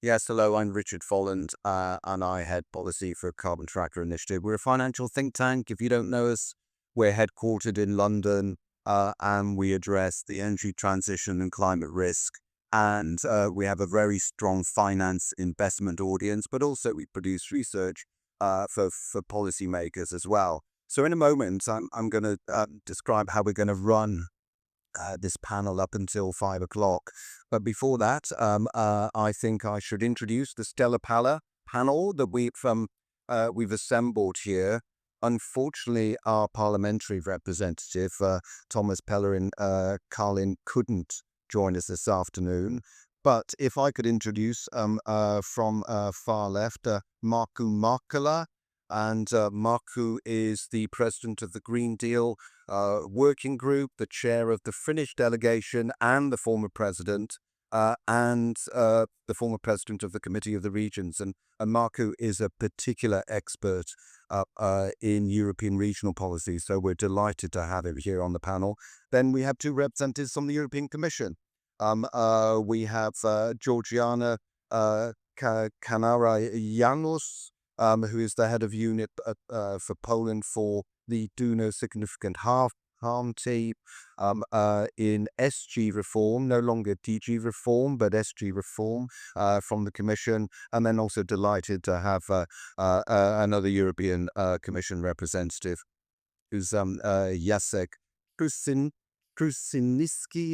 Yes, hello, I'm Richard Folland, and I head policy for Carbon Tracker Initiative. We're a financial think tank. If you don't know us, we're headquartered in London, and we address the energy transition and climate risk. And we have a very strong finance investment audience, but also we produce research for policymakers as well. So in a moment, I'm going to describe how we're going to run this panel up until 5 o'clock. But before that, I think I should introduce the Stellar panel that we've assembled here. Unfortunately, our parliamentary representative, Thomas Pellerin Carlin, couldn't join us this afternoon. But if I could introduce from far left, Markku Markkula. And Markku is the president of the Green Deal working group, the chair of the Finnish delegation, and the former president, and the former president of the Committee of the Regions. And Markku is a particular expert in European regional policy, so we're delighted to have him here on the panel. Then we have two representatives from the European Commission. We have Georgiana Kanara-Janus, who is the head of unit for Poland for the Do No Significant Harm team in SG reform, no longer DG reform, but SG reform from the Commission. And then also delighted to have another European Commission representative, who's Jacek Krusiniski,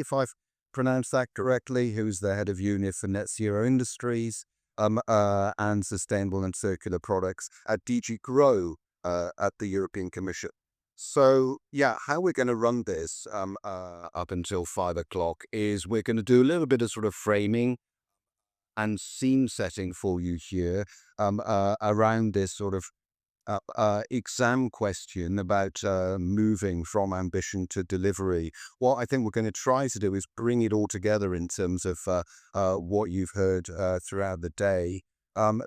if I've pronounced that correctly, who's the head of unit for net zero industries and sustainable and circular products at DG Grow at the European Commission. So yeah, how we're going to run this up until 5 o'clock is we're going to do a little bit of sort of framing and scene setting for you here around this sort of exam question about moving from ambition to delivery. What I think we're going to try to do is bring it all together in terms of what you've heard throughout the day.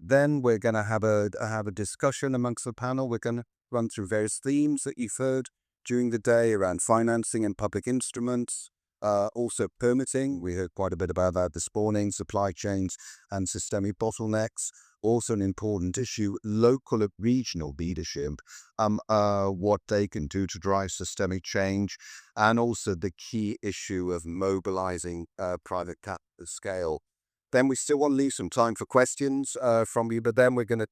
Then we're going to have a discussion amongst the panel. We're going to run through various themes that you've heard during the day around financing and public instruments. Also permitting, we heard quite a bit about that this morning, supply chains and systemic bottlenecks. Also an important issue, local and regional leadership, what they can do to drive systemic change, and also the key issue of mobilizing private capital scale. Then we still want to leave some time for questions from you, but then we're going to,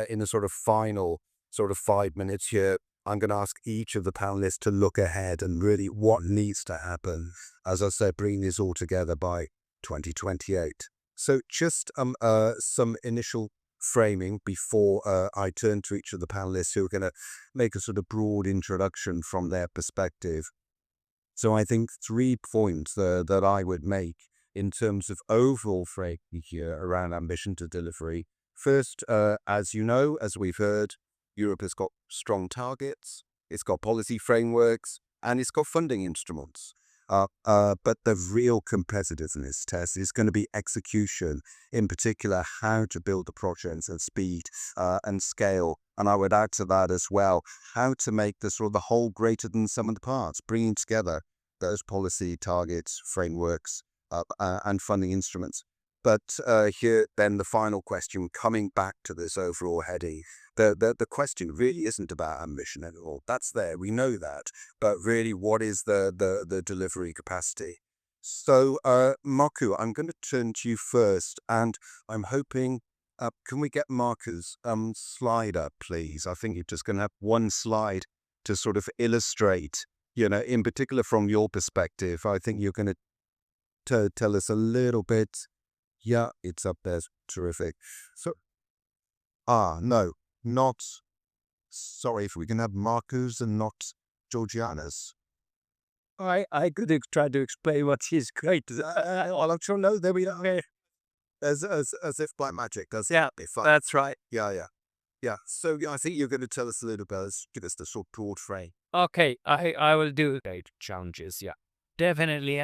in a sort of final sort of 5 minutes here, I'm going to ask each of the panelists to look ahead and really what needs to happen, as I said, bring this all together by 2028. So just some initial framing before I turn to each of the panelists who are going to make a sort of broad introduction from their perspective. So I think 3 points that I would make in terms of overall framing here around ambition to delivery. First, as you know, as we've heard, Europe has got strong targets, it's got policy frameworks, and it's got funding instruments. But the real competitiveness test is going to be execution, in particular, how to build the projects at speed and scale. And I would add to that as well, how to make the sort of the whole greater than sum of the parts, bringing together those policy targets, frameworks, and funding instruments. But here, then the final question, coming back to this overall heading, the question really isn't about ambition at all. That's there, we know that. But really, what is the delivery capacity? So, Markku, I'm going to turn to you first, and I'm hoping, can we get Markku's slide up, please? I think you're just going to have one slide to sort of illustrate, in particular from your perspective. I think you're going to tell us a little bit. Yeah, it's up there. Terrific. So, no, not, sorry, if we can have Marcus and not Georgiana's. I could try to explain what is great. I'm sure, no, there we are. As if by magic. Yeah, that's right. Yeah. So I think you're going to tell us a little bit, give us the sort of broad frame. Okay, I will do great challenges. Yeah, definitely.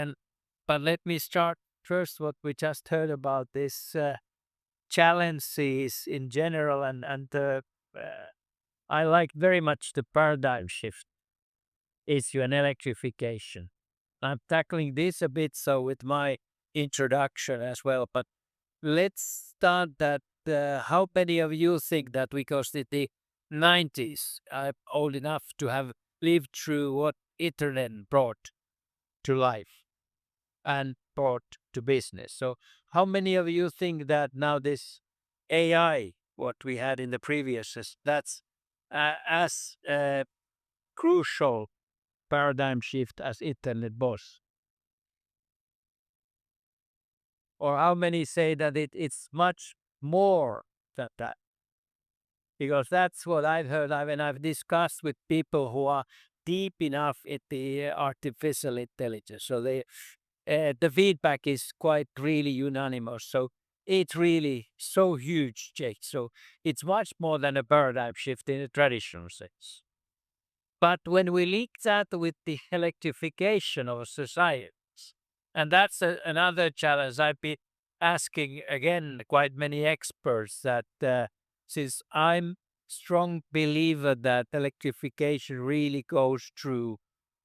But let me start first what we just heard about this challenges in general, and I like very much the paradigm shift issue and electrification. I'm tackling this a bit so with my introduction as well, but let's start that. How many of you think that because in the 90s, I'm old enough to have lived through what internet brought to life and brought to business. So how many of you think that now this AI, what we had in the previous, that's as crucial paradigm shift as internet was? Or how many say that it's much more than that? Because that's what I've heard when I've discussed with people who are deep enough in the artificial intelligence. So the feedback is quite really unanimous. So it's really so huge, Jake. So it's much more than a paradigm shift in a traditional sense. But when we link that with the electrification of society, and that's another challenge I've been asking again quite many experts that since I'm strong believer that electrification really goes through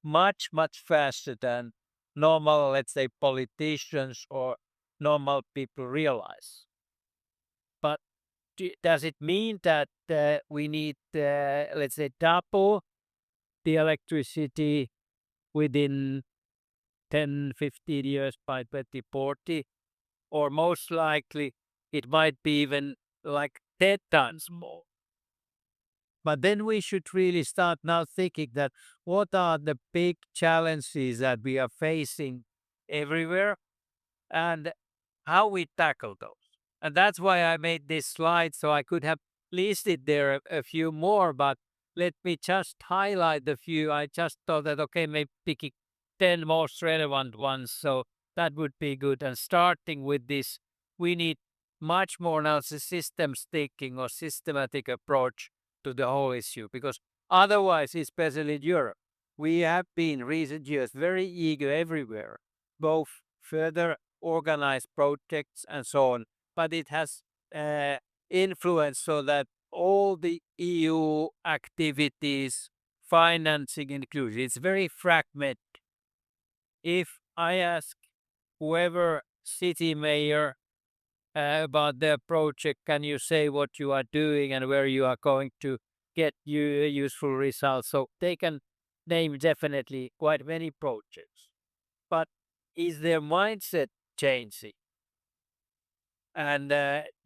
much faster than normal, let's say, politicians or normal people realize. But does it mean that we need, let's say, double the electricity within 10, 15 years by 2040? Or most likely it might be even like 10 times more. But then we should really start now thinking that what are the big challenges that we are facing everywhere and how we tackle those. And that's why I made this slide, so I could have listed there a few more, but let me just highlight a few. I just thought that, okay, maybe picking 10 most relevant ones, so that would be good. And starting with this, we need much more now the systems thinking or systematic approach to the whole issue, because otherwise, especially in Europe, we have been recent years very eager everywhere, both further organized projects and so on, but it has influence so that all the EU activities, financing included, it's very fragmented. If I ask whoever city mayor about their project, can you say what you are doing and where you are going to get you useful results? So they can name definitely quite many projects. But is their mindset changing? And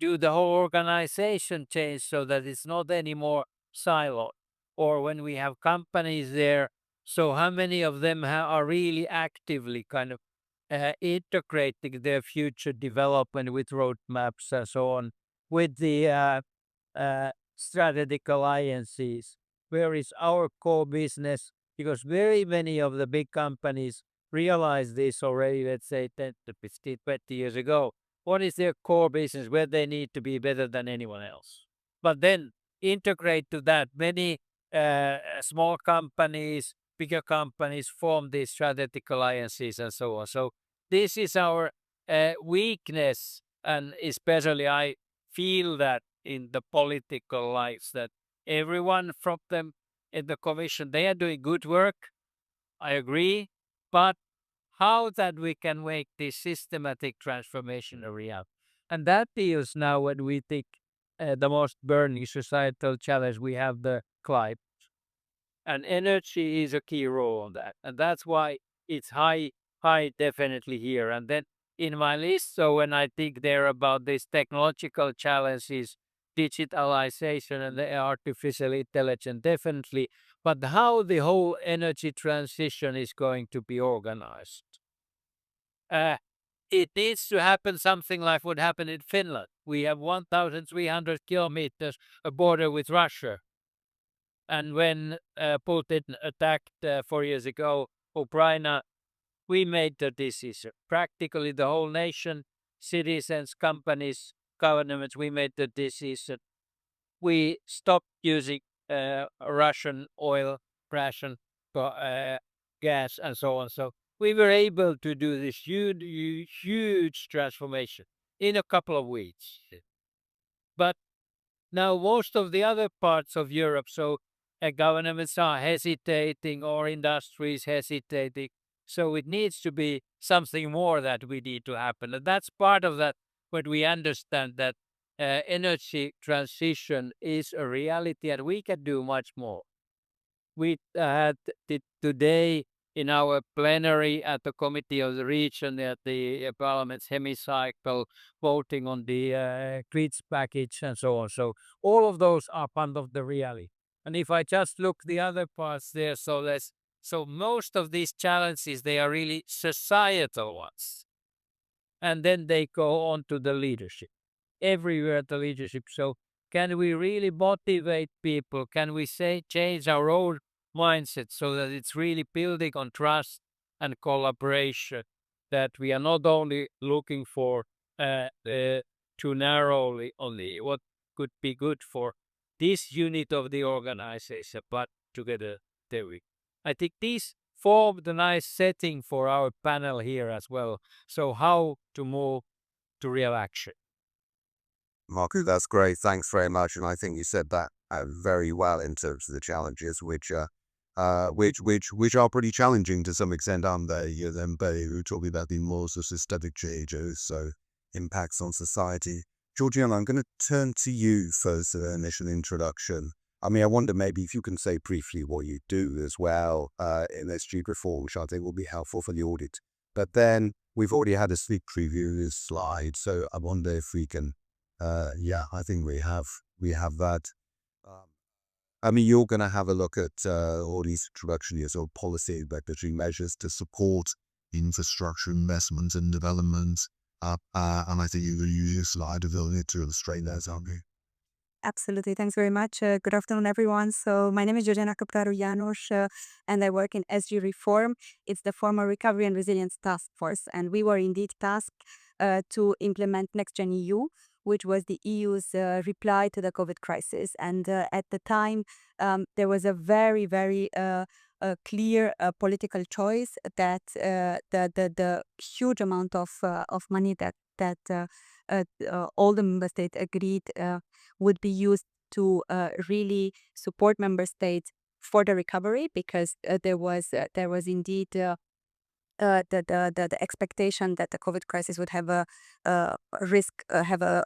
do the whole organization change so that it's not anymore siloed? Or when we have companies there, so how many of them are really actively kind of integrating their future development with roadmaps and so on, with the strategic alliances? Where is our core business? Because very many of the big companies realized this already, let's say 10 to 15, 20 years ago. What is their core business, where they need to be better than anyone else? But then integrate to that many small companies, bigger companies form these strategic alliances and so on. So this is our weakness, and especially I feel that in the political lives that everyone from them in the commission, they are doing good work. I agree, but how that we can make this systematic transformation a reality. And that deals now when we think the most burning societal challenge we have, the climate. And energy is a key role on that. And that's why it's high definitely here. And then in my list, so when I think there about these technological challenges, digitalization and the artificial intelligence, definitely. But how the whole energy transition is going to be organized. Uh, it needs to happen something like what happened in Finland. We have 1,300 kilometers a border with Russia. And when Putin attacked 4 years ago Ukraine, we made the decision. Practically the whole nation, citizens, companies, governments, we made the decision. We stopped using Russian oil, Russian gas, and so on. So we were able to do this huge transformation in a couple of weeks. But now most of the other parts of Europe, so governments are hesitating or industries hesitating. So it needs to be something more that we need to happen. And that's part of that when we understand that energy transition is a reality and we can do much more. We had it today in our plenary at the Committee of the Region at the Parliament's hemicycle, voting on the grids package and so on. So all of those are part of the reality. And if I just look the other parts there, so most of these challenges, they are really societal ones. And then they go on to the leadership. Everywhere the leadership. So can we really motivate people? Can we say change our own mindset so that it's really building on trust and collaboration? That we are not only looking for too narrowly only what could be good for this unit of the organization, but together there we. I think these form the nice setting for our panel here as well. So how to move to real action? Marco, that's great. Thanks very much. And I think you said that very well in terms of the challenges, which are pretty challenging to some extent, aren't they? You're then talking about the more sort of systemic changes, so impacts on society. Georgiana, I'm going to turn to you for the initial introduction. I mean, I wonder maybe if you can say briefly what you do as well in SG reform, which I think will be helpful for the audit. But then we've already had a sneak preview of this slide, so I wonder if we can yeah, I think we have that. Um, I mean, you're going to have a look at all these introduction years of policy and regulatory measures to support infrastructure investment and development. And I think you will use your slide ability to illustrate that, aren't you? Absolutely. Thanks very much. Good afternoon, everyone. So my name is Georgiana Captaru Janos, and I work in SG Reform. It's the former Recovery and Resilience Task Force, and we were indeed tasked to implement NextGenEU, which was the EU's reply to the COVID crisis. And at the time, there was a very, very clear political choice that the huge amount of money that all the member states agreed would be used to really support member states for the recovery, because there was indeed the expectation that the COVID crisis would have a risk, have a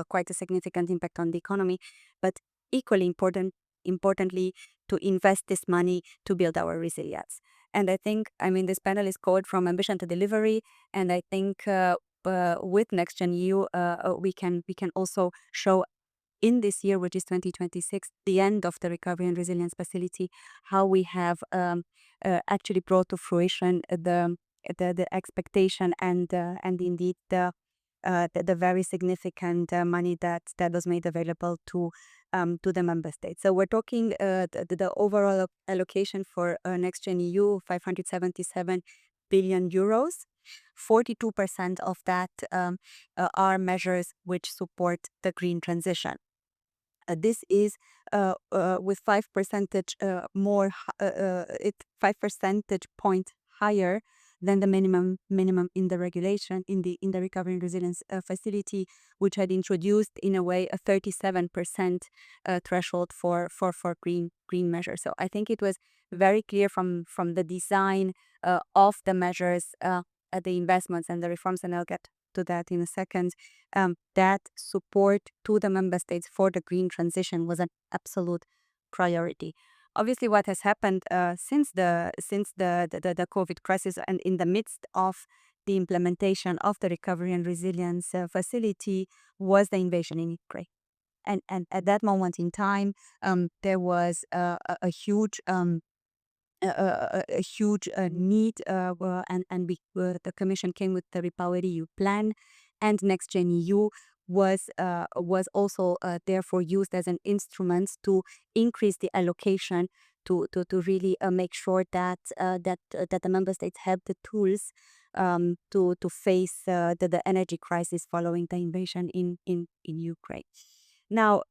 quite a significant impact on the economy, but equally importantly, to invest this money to build our resilience. And I think, I mean, this panel is called From Ambition to Delivery, and I think with NextGenEU, we can also show in this year, which is 2026, the end of the Recovery and Resilience Facility, how we have actually brought to fruition the expectation and indeed the very significant money that was made available to the member states. So we're talking the overall allocation for NextGenEU, 577 billion euros. 42% of that are measures which support the green transition. This is with 5% point higher than the minimum in the regulation in the Recovery and Resilience Facility, which had introduced in a way a 37% threshold for green measures. So I think it was very clear from the design of the measures, the investments and the reforms, and I'll get to that in a second, that support to the member states for the green transition was an absolute priority. Obviously, what has happened since the COVID crisis and in the midst of the implementation of the Recovery and Resilience Facility was the invasion in Ukraine. And at that moment in time, there was a huge need, the Commission came with the REPowerEU plan, and NextGenEU was also therefore used as an instrument to increase the allocation to really make sure that the member states have the tools to face the energy crisis following the invasion in Ukraine. Now,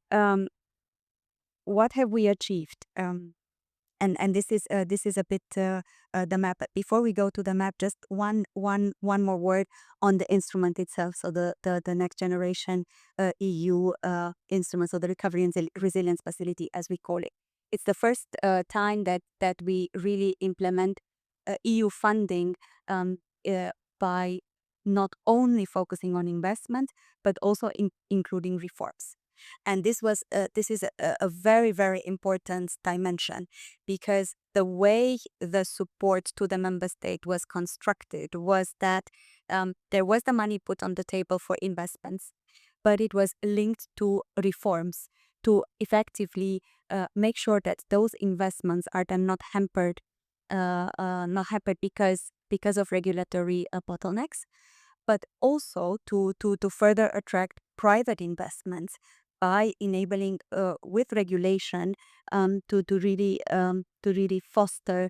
what have we achieved? And this is a bit the map. But before we go to the map, just one more word on the instrument itself. So the next generation EU instrument, so the Recovery and Resilience Facility, as we call it. It's the first time that we really implement EU funding by not only focusing on investment, but also including reforms. And this is a very, very important dimension, because the way the support to the member state was constructed was that there was the money put on the table for investments, but it was linked to reforms to effectively make sure that those investments are then not hampered, because of regulatory bottlenecks, but also to further attract private investments by enabling with regulation to really foster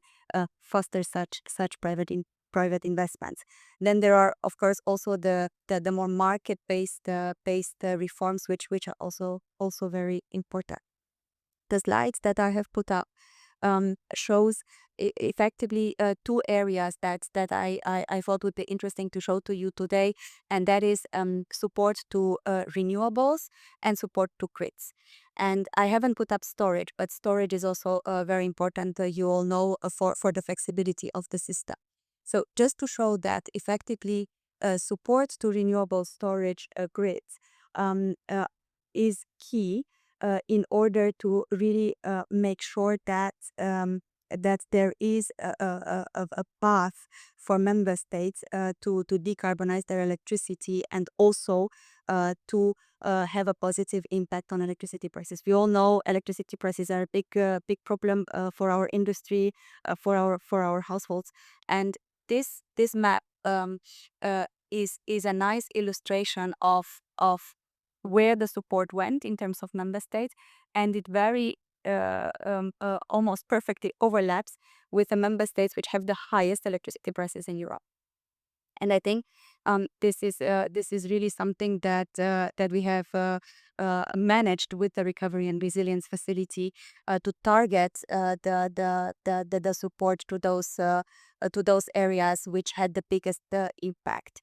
such private investments. Then there are, of course, also the more market based reforms, which are also very important. The slides that I have put up shows effectively two areas that I thought would be interesting to show to you today, and that is support to renewables and support to grids. And I haven't put up storage, but storage is also very important, you all know, for the flexibility of the system. So just to show that effectively support to renewable storage grids is key in order to really make sure that that there is a path for member states to decarbonize their electricity, and also to have a positive impact on electricity prices. We all know electricity prices are a big problem for our industry, for our households, and this map is a nice illustration of where the support went in terms of member states, and it very almost perfectly overlaps with the member states which have the highest electricity prices in Europe. And I think this is really something that we have managed with the Recovery and Resilience Facility to target the support to those areas which had the biggest impact.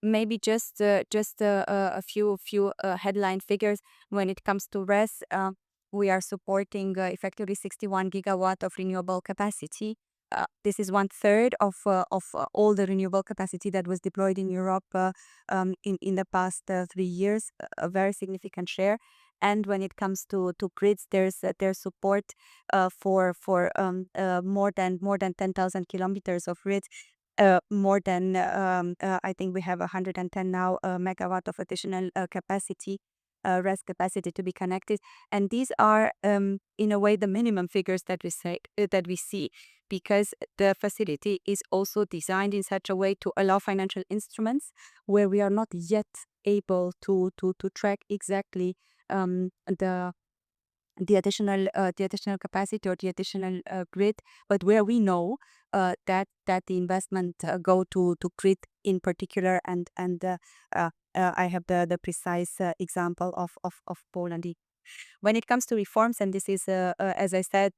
Maybe just a few headline figures. When it comes to RES, we are supporting effectively 61 gigawatt of renewable capacity. This is 1/3 of all the renewable capacity that was deployed in Europe in the past 3 years, a very significant share. And when it comes to grids, there's support for more than 10,000 kilometers of grids. I think we have 110 now megawatt of additional capacity, RES capacity to be connected, and these are in a way the minimum figures that we see, because the facility is also designed in such a way to allow financial instruments where we are not yet able to track exactly the additional capacity or the additional grid, but where we know that the investment go to grid in particular, and I have the precise example of Poland. When it comes to reforms, and this is as I said,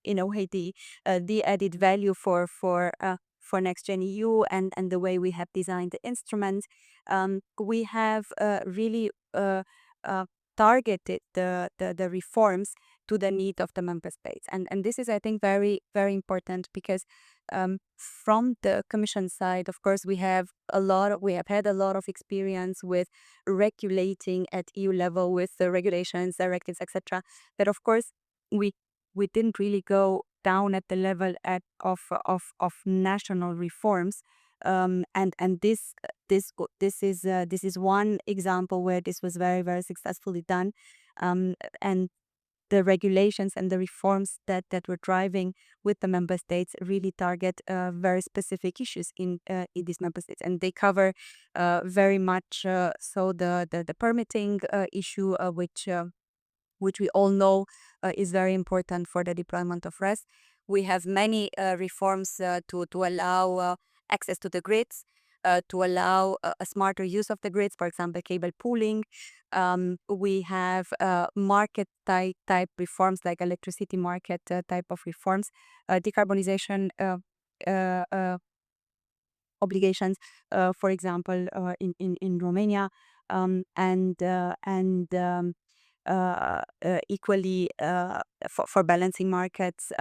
in a way the added value for NextGenEU and the way we have designed the instruments, we have really targeted the reforms to the need of the member states, and this is, I think, very, very important, because from the Commission side, of course, we have had a lot of experience with regulating at EU level with the regulations, directives, etc. But of course, we didn't really go down at the level of national reforms, and this is one example where this was very, very successfully done, and the regulations and the reforms that we're driving with the member states really target very specific issues in these member states, and they cover very much so the permitting issue, which we all know is very important for the deployment of RES. We have many reforms to allow access to the grids, to allow a smarter use of the grids, for example, cable pooling. We have market type reforms, like electricity market type of reforms, decarbonization obligations, for example, in Romania, and equally for balancing markets,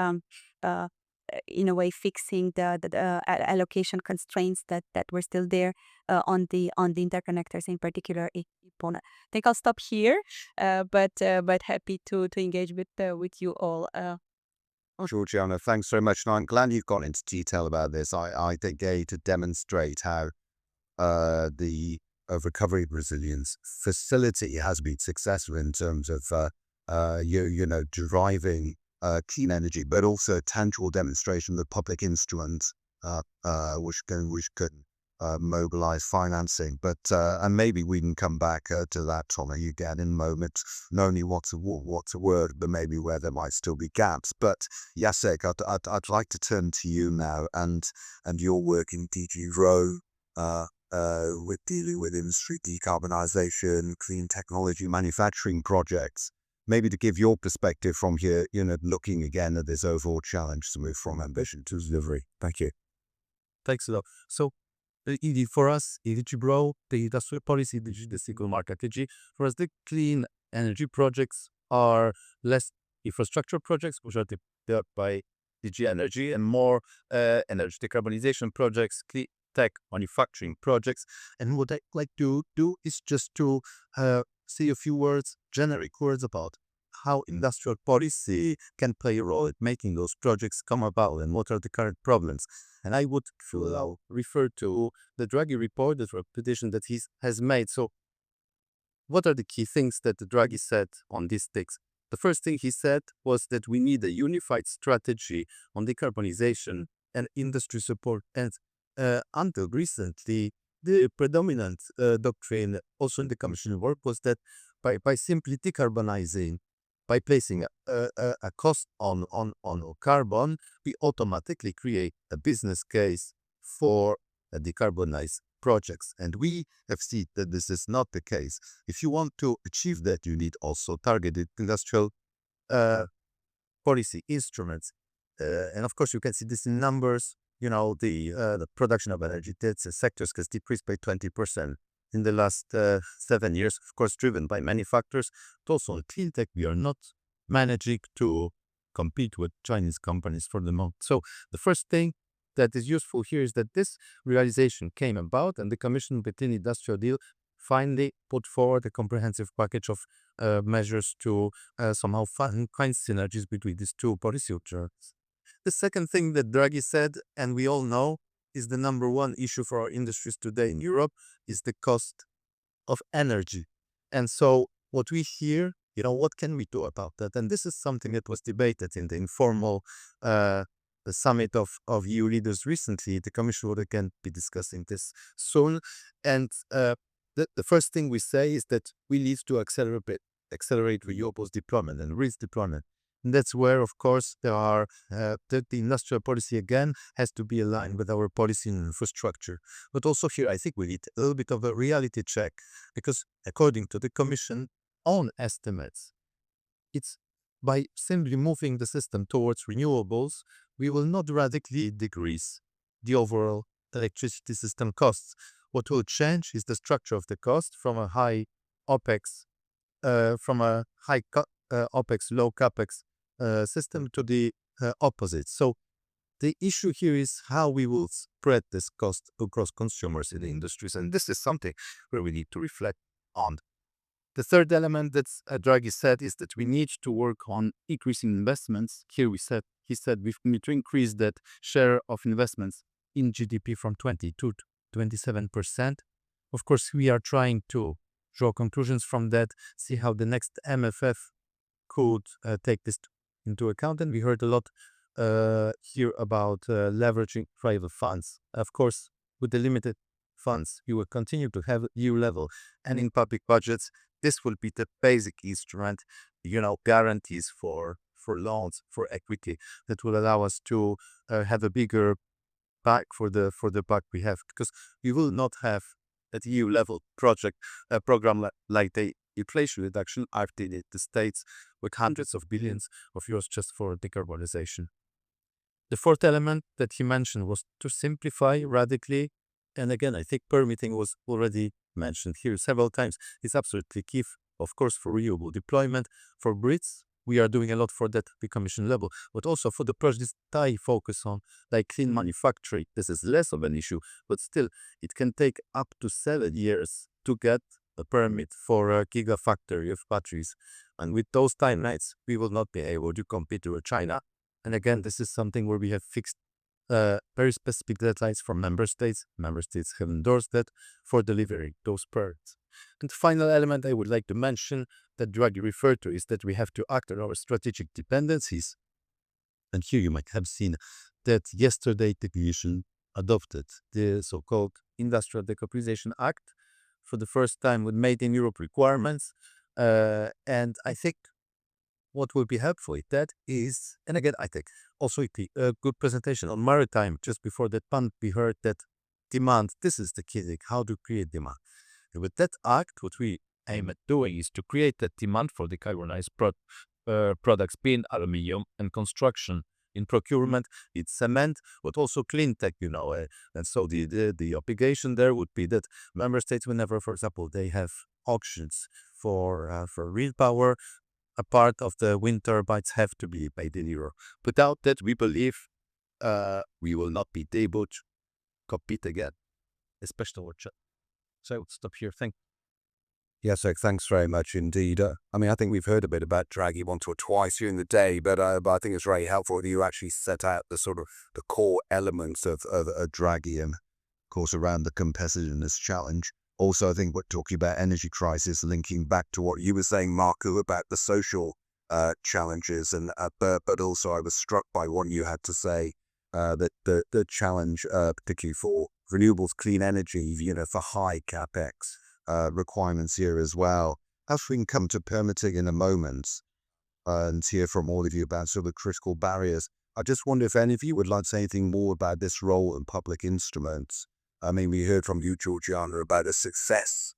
in a way fixing the allocation constraints that were still there on the interconnectors, in particular in Poland. I think I'll stop here, but happy to engage with you all. Georgiana, thanks very much. And I'm glad you've gone into detail about this. I think, to demonstrate how the recovery resilience facility has been successful in terms of deriving clean energy, but also tangible demonstration of public instruments which can mobilize financing. But and maybe we can come back to that, Tommy, again in a moment. Not only what's a word, but maybe where there might still be gaps. But Jacek, I'd like to turn to you now and your work in DG Row. With dealing with industry decarbonisation, clean technology manufacturing projects. Maybe to give your perspective from here, looking again at this overall challenge to move from ambition to delivery. Thank you. Thanks a lot. So, indeed, for us, DG Bro, the industrial policy, the single market DG, for us, the clean energy projects are less infrastructure projects, which are developed by DG Energy, and more energy decarbonization projects, clean tech manufacturing projects. And what I like to do is just to say a few words, generic words about how industrial policy can play a role in making those projects come about and what are the current problems. And I would refer to the Draghi Report, the petition that he has made. So what are the key things that the Draghi said on these things? The first thing he said was that we need a unified strategy on decarbonization and industry support. And until recently, the predominant doctrine also in the Commission work was that by simply decarbonizing, by placing a cost on carbon, we automatically create a business case for decarbonized projects. And we have seen that this is not the case. If you want to achieve that, you need also targeted industrial policy instruments. And of course, you can see this in numbers. The production of energy sectors has decreased by 20% in the last 7 years, of course, driven by many factors. But also in clean tech, we are not managing to compete with Chinese companies for the moment. So the first thing that is useful here is that this realization came about, and the Commission within industrial deal finally put forward a comprehensive package of measures to somehow find synergies between these two policy objectives. The second thing that Draghi said, and we all know, is the number one issue for our industries today in Europe, is the cost of energy. And so what we hear, what can we do about that? And this is something that was debated in the informal the summit of EU leaders recently. The Commission will again be discussing this soon. And the first thing we say is that we need to accelerate renewables deployment and risk deployment. And that's where, of course, there are the industrial policy again has to be aligned with our policy and infrastructure. But also here, I think we need a little bit of a reality check, because according to the Commission own estimates, it's by simply moving the system towards renewables, we will not radically decrease the overall electricity system costs. What will change is the structure of the cost from a high OPEX, OPEX, low CAPEX system to the opposite. So the issue here is how we will spread this cost across consumers in the industries. And this is something where we need to reflect on. The third element that Draghi said is that we need to work on increasing investments. Here he said we need to increase that share of investments in GDP from 20 to 27%. Of course, we are trying to draw conclusions from that, see how the next MFF could take this into account. And we heard a lot here about leveraging private funds. Of course, with the limited funds, you will continue to have EU level, and in public budgets, this will be the basic instrument, guarantees for loans, for equity, that will allow us to have a bigger bag for the buck we have, because we will not have at EU level program like the Inflation Reduction Act in the States with hundreds of billions of euros just for decarbonization. The fourth element that he mentioned was to simplify radically. And again, I think permitting was already mentioned here several times. It's absolutely key, of course, for renewable deployment, for grids, we are doing a lot for that pre-commission level, but also for the projects that I focus on, like clean manufacturing. This is less of an issue, but still, it can take up to 7 years to get a permit for a gigafactory of batteries. And with those timelines, we will not be able to compete with China. And again, this is something where we have fixed very specific deadlines from member states. Member states have endorsed that for delivering those permits. And the final element I would like to mention that Draghi referred to is that we have to act on our strategic dependencies. And here you might have seen that yesterday the Commission adopted the so-called Industrial Decarbonization Act for the first time with Made in Europe requirements. And I think what will be helpful with that is, and again, I think also a good presentation on maritime just before that panel, we heard that demand, this is the key thing, how to create demand. And with that act, what we aim at doing is to create that demand for decarbonized products, being aluminium and construction. In procurement, it's cement, but also clean tech, and so the obligation there would be that member states, whenever, for example, they have auctions for wind power, a part of the wind turbines have to be paid in euro. Without that, we believe we will not be able to compete again, especially with China. So I would stop here. Thank you. Yeah, so thanks very much indeed. I mean, I think we've heard a bit about Draghi once or twice during the day, but I think it's very helpful that you actually set out the sort of the core elements of Draghi and, of course, around the competitiveness challenge. Also, I think we're talking about energy crisis, linking back to what you were saying, Marco, about the social challenges, and but also I was struck by what you had to say that the challenge, particularly for renewables, clean energy, for high capex requirements here as well. As we can come to permitting in a moment and hear from all of you about sort of critical barriers, I just wonder if any of you would like to say anything more about this role in public instruments. I mean, we heard from you, Georgiana, about a success,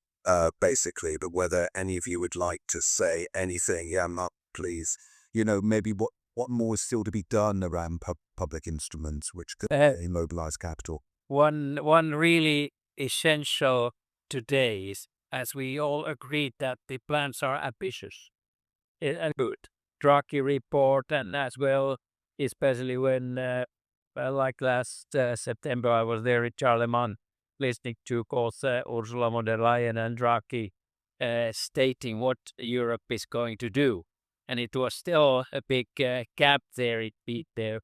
basically, but whether any of you would like to say anything, Mark, please, maybe what more is still to be done around public instruments, which could mobilize capital. One really essential today is, as we all agreed, that the plans are ambitious and good. Draghi Report, and as well, especially when like last September, I was there in Charlemagne listening to, of course, Ursula von der Leyen and Draghi stating what Europe is going to do. And it was still a big gap there. It beat their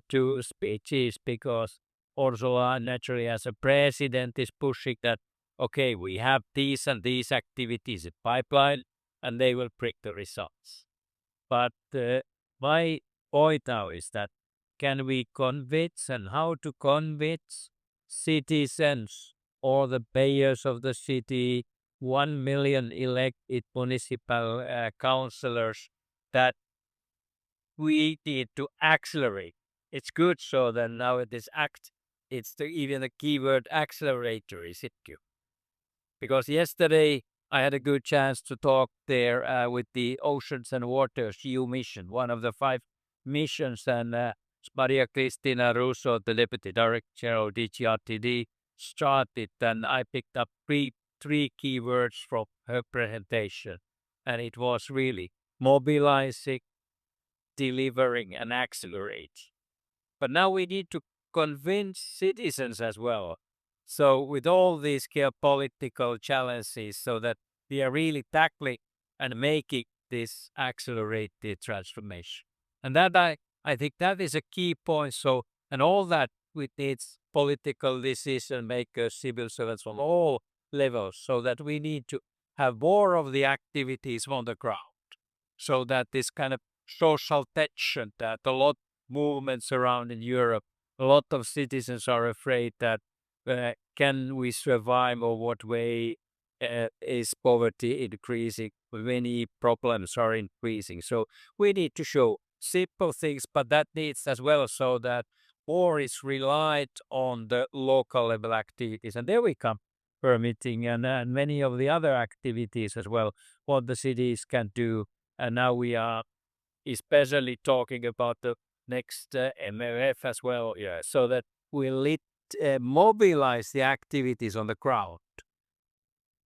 two speeches because Ursula, naturally, as a president, is pushing that, okay, we have these and these activities in pipeline, and they will bring the results. But my point now is that can we convince, and how to convince citizens or the mayors of the city, 1 million elected municipal councillors, that we need to accelerate. It's good so that now this act, it's even the keyword accelerator is it good. Because yesterday I had a good chance to talk there with the Oceans and Waters EU mission, one of the 5 missions, and Maria Cristina Russo, the Deputy Director of DGRTD, started, and I picked up three keywords from her presentation, and it was really mobilizing, delivering, and accelerate. But now we need to convince citizens as well. So with all these geopolitical challenges, so that we are really tackling and making this accelerated transformation. And that I think that is a key point. So, and all that with its political decision makers, civil servants from all levels, so that we need to have more of the activities on the ground. So that this kind of social tension that a lot of movements around in Europe, a lot of citizens are afraid that can we survive, or what way is poverty increasing, many problems are increasing. So we need to show simple things, but that needs as well so that more is relied on the local level activities. And there we come, permitting and many of the other activities as well, what the cities can do. And now we are especially talking about the next MFF as well, so that we'll mobilize the activities on the ground.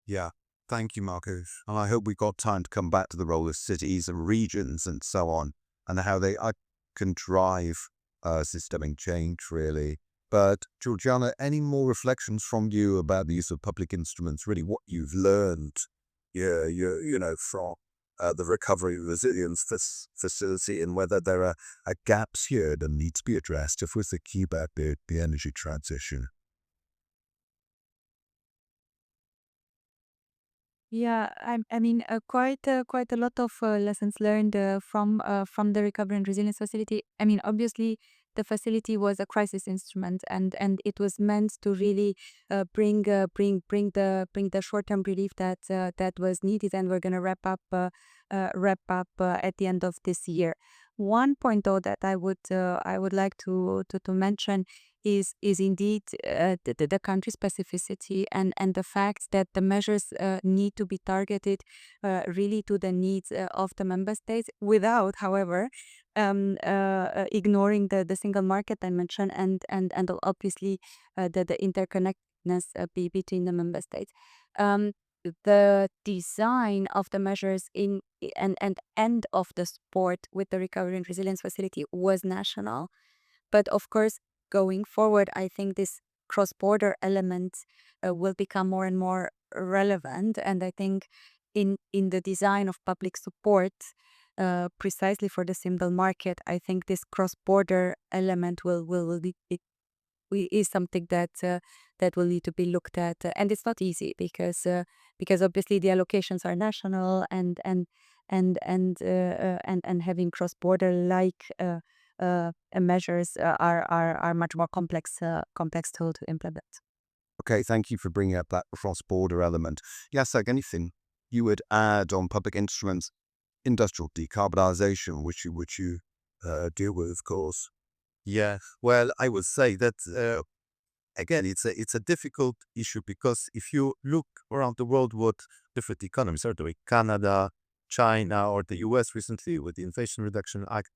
Yeah, Thank you, Marco. And I hope we've got time to come back to the role of cities and regions and so on, and how they can drive systemic change, really. But Georgiana, any more reflections from you about the use of public instruments, really what you've learned, from the Recovery and Resilience Facility, and whether there are gaps here that need to be addressed if we're thinking about the energy transition? Yeah, I mean, quite a lot of lessons learned from the Recovery and Resilience Facility. I mean, obviously, the facility was a crisis instrument, and it was meant to really bring the short term relief that was needed, and we're gonna wrap up at the end of this year. One point, though, that I would like to mention is indeed the country specificity, and the fact that the measures need to be targeted really to the needs of the member states, without, however, ignoring the single market dimension, and obviously the interconnectedness between the member states. The design of the measures and end of the support with the Recovery and Resilience Facility was national, but of course, going forward, I think this cross-border element will become more and more relevant. And I think in the design of public support, precisely for the single market, I think this cross-border element is something that will need to be looked at, and it's not easy because obviously the allocations are national, and having cross-border measures are much more complex to implement. Okay, thank you for bringing up that cross-border element. Jacek, anything you would add on public instruments, industrial decarbonisation, which you deal with, of course? Yeah, well, I would say that again, it's a difficult issue, because if you look around the world, what different economies are doing, Canada, China, or the US recently with the Inflation Reduction Act,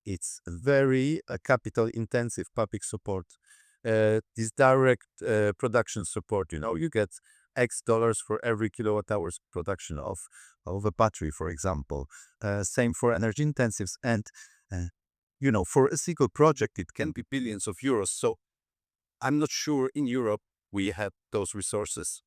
it's very capital intensive public support. This direct production support, you get X dollars for every kilowatt hours production of a battery, for example. Same for energy intensives. And, for a single project, it can be billions of euros. So I'm not sure in Europe we have those resources.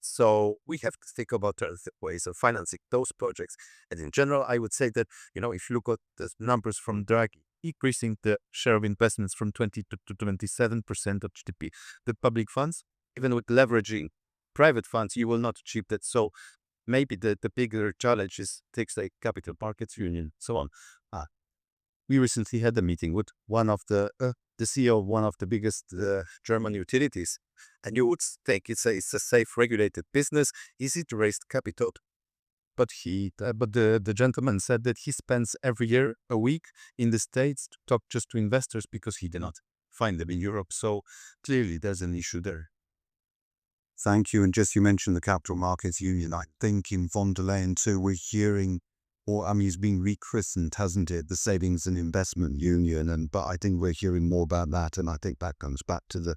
So we have to think about alternative ways of financing those projects. And in general, I would say that, if you look at the numbers from Draghi, increasing the share of investments from 20 to 27% of GDP, the public funds, even with leveraging private funds, you will not achieve that. So maybe the bigger challenge is things like capital markets union, so on. We recently had a meeting with one of the CEO of one of the biggest German utilities, and you would think it's a safe, regulated business, easy to raise capital. But the gentleman said that he spends every year a week in the States to talk just to investors, because he did not find them in Europe. So clearly there's an issue there. Thank you. And just you mentioned the Capital Markets Union. I think in von der Leyen too, we're hearing, it's been rechristened, hasn't it? The Savings and Investment Union. But I think we're hearing more about that. And I think that comes back to the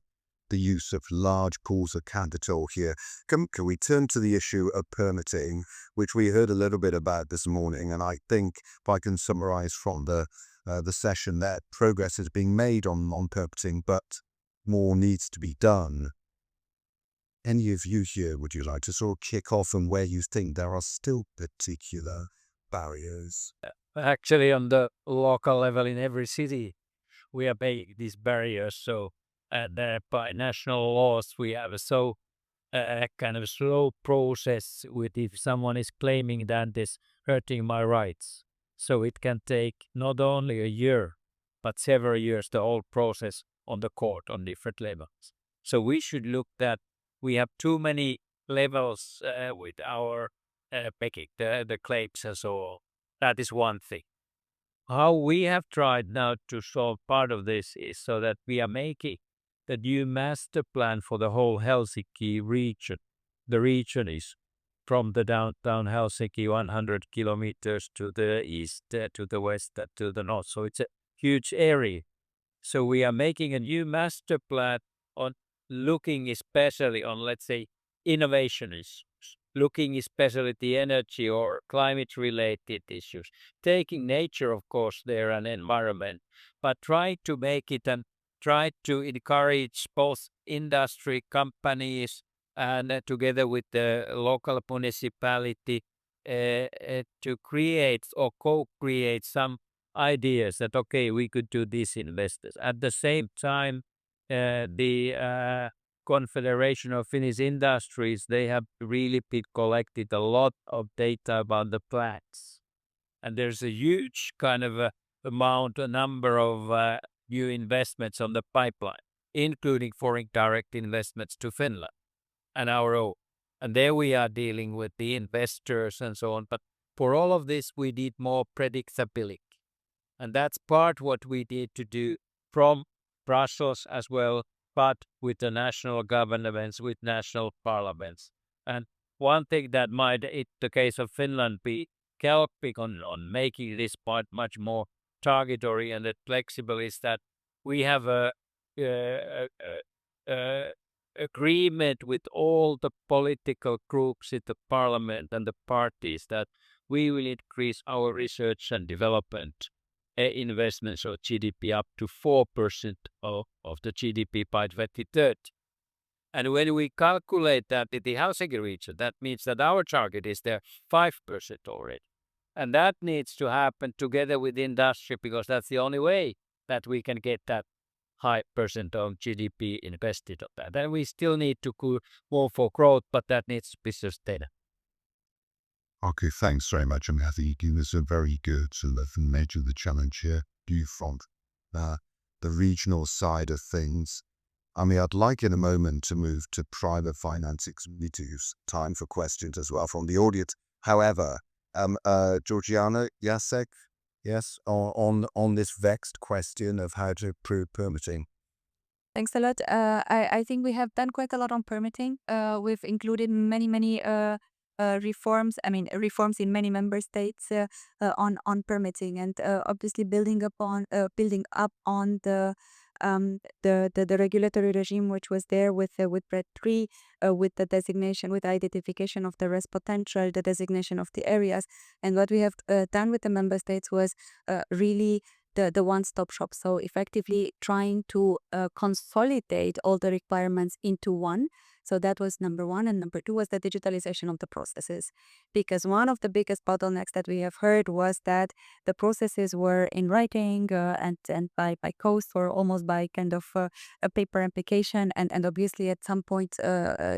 use of large pools of capital here. Can we turn to the issue of permitting, which we heard a little bit about this morning? And I think if I can summarize from the session, that progress is being made on permitting, but more needs to be done. Any of you here, would you like to sort of kick off on where you think there are still particular barriers? Actually, on the local level in every city, we are paying these barriers. So by national laws, we have a kind of slow process with if someone is claiming that this hurting my rights. So it can take not only a year, but several years, the whole process on the court on different levels. So we should look that we have too many levels with our picking, the claims and so on. That is one thing. How we have tried now to solve part of this is so that we are making the new master plan for the whole Helsinki region. The region is from the downtown Helsinki 100 kilometers to the east, to the west, to the north. So it's a huge area. So we are making a new master plan on looking especially on, let's say, innovation issues. looking especially at the energy or climate-related issues, taking nature, of course, there and environment, but try to make it and try to encourage both industry companies and together with the local municipality to create or co-create some ideas that, okay, we could do this investors. At the same time, the Confederation of Finnish Industries, they have really collected a lot of data about the plants. And there's a huge kind of a number of new investments on the pipeline, including foreign direct investments to Finland and our own. And there we are dealing with the investors and so on. But for all of this, we need more predictability. And that's part what we need to do from Brussels as well, but with the national governments, with national parliaments. And one thing that might, in the case of Finland, be helping on making this part much more target-oriented, flexible, is that we have a agreement with all the political groups in the parliament and the parties that we will increase our research and development investments or GDP up to 4% of the GDP by 2030. And when we calculate that in the Helsinki region, that means that our target is there 5% already. And that needs to happen together with industry, because that's the only way that we can get that high percent of GDP invested on that. And we still need to go for growth, but that needs to be sustainable. Okay, thanks very much. I mean, I think you give us a very good sort of measure of the challenge here. You from the regional side of things. I mean, I'd like in a moment to move to private financing. We need to use time for questions as well from the audience. However, Georgiana, Jacek, yes, on this vexed question of how to improve permitting. Thanks a lot. I think we have done quite a lot on permitting. We've included many reforms. I mean, reforms in many member states on permitting, and obviously building up on the regulatory regime which was there with RED 3, with the designation, with identification of the rest potential, the designation of the areas. And what we have done with the member states was really the one-stop shop. So effectively trying to consolidate all the requirements into one. So that was number one. And number two was the digitalization of the processes. Because one of the biggest bottlenecks that we have heard was that the processes were in writing and by coast, or almost by kind of a paper application. And obviously at some point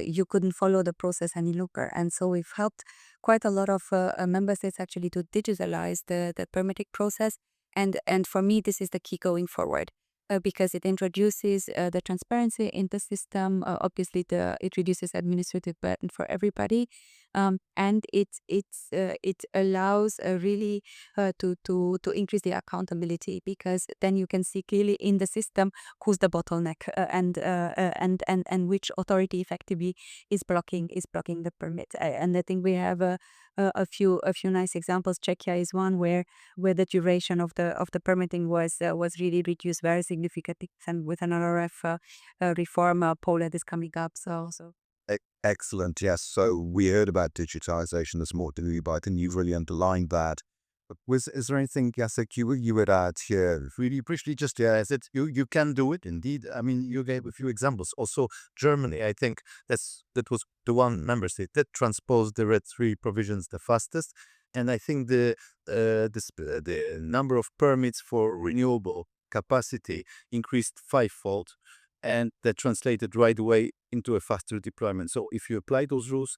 you couldn't follow the process any longer. And so we've helped quite a lot of member states actually to digitalize the permitting process. And for me, this is the key going forward. Because it introduces the transparency in the system. Obviously, it reduces administrative burden for everybody, and it allows really to increase the accountability, because then you can see clearly in the system who's the bottleneck and which authority effectively is blocking the permit. And I think we have a few nice examples. Czechia is one where the duration of the permitting was really reduced very significantly, and with an RRF reform, Poland is coming up. So. Excellent. Yes. So we heard about digitization. There's more to do, but I think you've really underlined that. But is there anything, Jacek, you would add here? Really briefly, just I said you can do it indeed. I mean, you gave a few examples. Also, Germany, I think that was the one member state that transposed the RED 3 provisions the fastest. And I think the number of permits for renewable capacity increased fivefold, and that translated right away into a faster deployment. So if you apply those rules,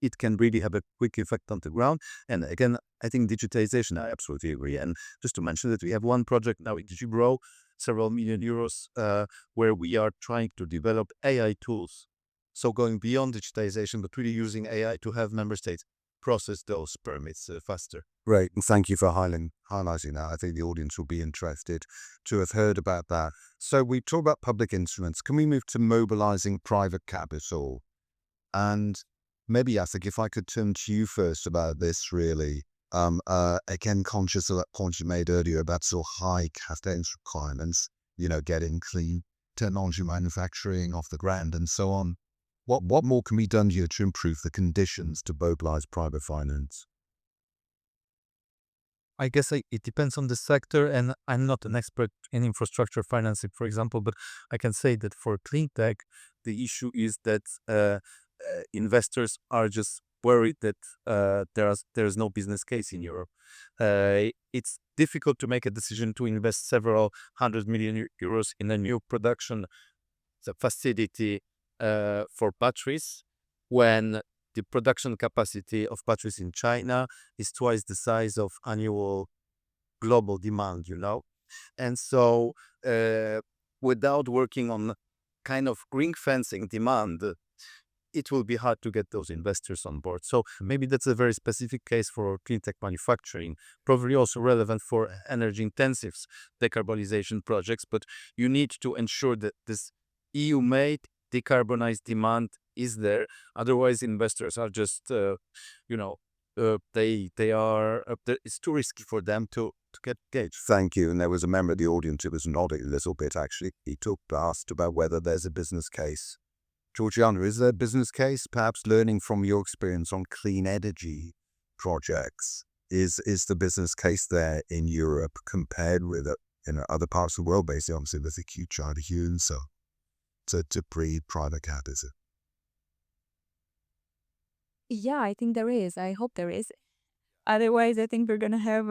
it can really have a quick effect on the ground. And again, I think digitization, I absolutely agree. And just to mention that we have one project now in DigiGrow, several million euros, where we are trying to develop AI tools. So going beyond digitization, but really using AI to have member states process those permits faster. Great. And thank you for highlighting that. I think the audience will be interested to have heard about that. So we talk about public instruments. Can we move to mobilizing private capital? And maybe, Jacek, if I could turn to you first about this, really. Again, conscious of that point you made earlier about sort of high cadence requirements, getting clean technology manufacturing off the ground and so on. What more can be done here to improve the conditions to mobilize private finance? I guess it depends on the sector, and I'm not an expert in infrastructure financing, for example, but I can say that for clean tech, the issue is that investors are just worried that there's no business case in Europe. It's difficult to make a decision to invest several hundred million euros in a new production facility for batteries when the production capacity of batteries in China is twice the size of annual global demand, And so without working on kind of ring fencing demand, it will be hard to get those investors on board. So maybe that's a very specific case for clean tech manufacturing, probably also relevant for energy intensive decarbonization projects, but you need to ensure that this EU-made decarbonized demand is there. Otherwise, investors are just, it's too risky for them to get engaged. Thank you. And there was a member of the audience who was nodding a little bit, actually. He asked about whether there's a business case. Georgiana, is there a business case, perhaps learning from your experience on clean energy projects? Is the business case there in Europe compared with other parts of the world? Basically, obviously, there's a huge China huge, so to breed private capital. Yeah, I think there is. I hope there is. Otherwise, I think we're gonna have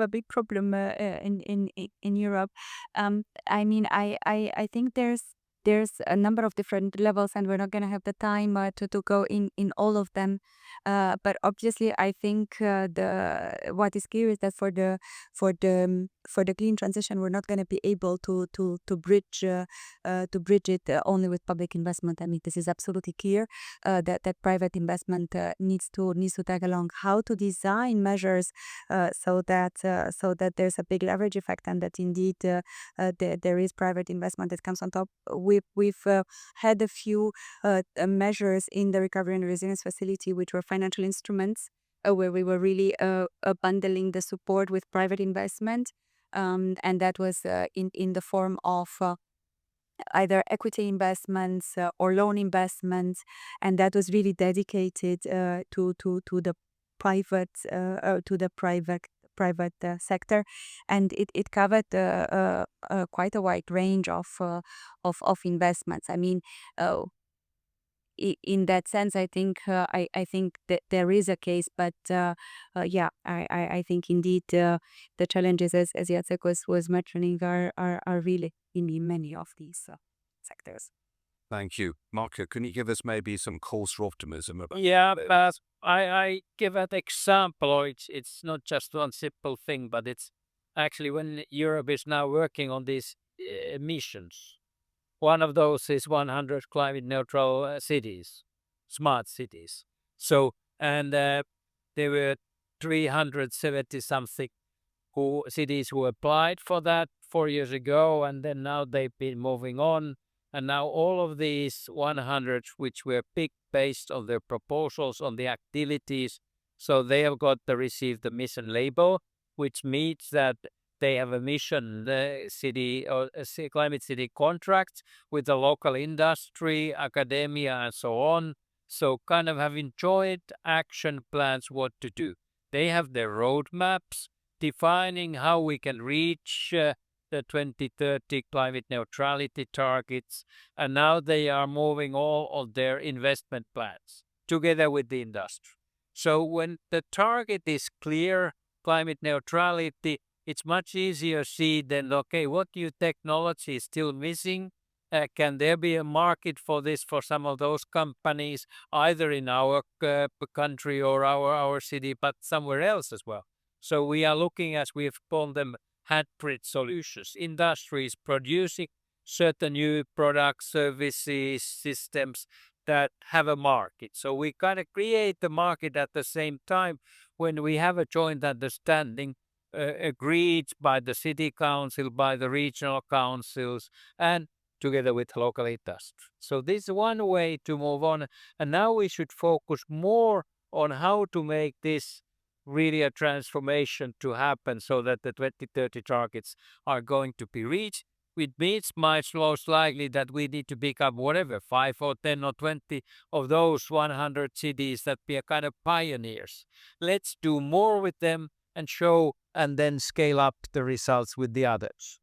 a big problem in Europe. I mean, I think there's a number of different levels, and we're not gonna have the time to go in all of them. But obviously, I think the what is clear is that for the clean transition, we're not gonna be able to bridge it only with public investment. I mean, this is absolutely clear that private investment needs to tag along. How to design measures so that there's a big leverage effect, and that indeed there is private investment that comes on top. We've had a few measures in the Recovery and Resilience Facility, which were financial instruments, where we were really bundling the support with private investment, and that was in the form of either equity investments or loan investments, and that was really dedicated to the private sector, and it covered quite a wide range of investments. I mean, in that sense, I think that there is a case, but yeah, I think indeed the challenges, as Jacek was mentioning, are really in many of these sectors. Thank you. Marco, can you give us maybe some cause for optimism about Yeah, this? but I give an example, or it's not just one simple thing, but it's actually when Europe is now working on these emissions. One of those is 100 climate neutral cities, smart cities. So, and there were 370 something cities who applied for that 4 years ago, and then now they've been moving on. And now all of these 100, which were picked based on their proposals, on the activities, so they have got to receive the mission label, which means that they have a mission, the city or climate city contracts with the local industry, academia, and so on. So kind of having joint action plans what to do. They have their roadmaps defining how we can reach the 2030 climate neutrality targets, and now they are moving all of their investment plans together with the industry. So when the target is clear, climate neutrality, it's much easier to see then, okay, what new technology is still missing? Can there be a market for this for some of those companies, either in our country or our city, but somewhere else as well? So we are looking, as we've called them, hybrid solutions. Industries producing certain new products, services, systems that have a market. So we kind of create the market at the same time when we have a joint understanding agreed by the city council, by the regional councils, and together with local industry. So this is one way to move on. And now we should focus more on how to make this really a transformation to happen so that the 2030 targets are going to be reached. it means most likely that we need to pick up whatever, 5 or 10 or 20 of those 100 cities that be a kind of pioneers. Let's do more with them and show and then scale up the results with the others.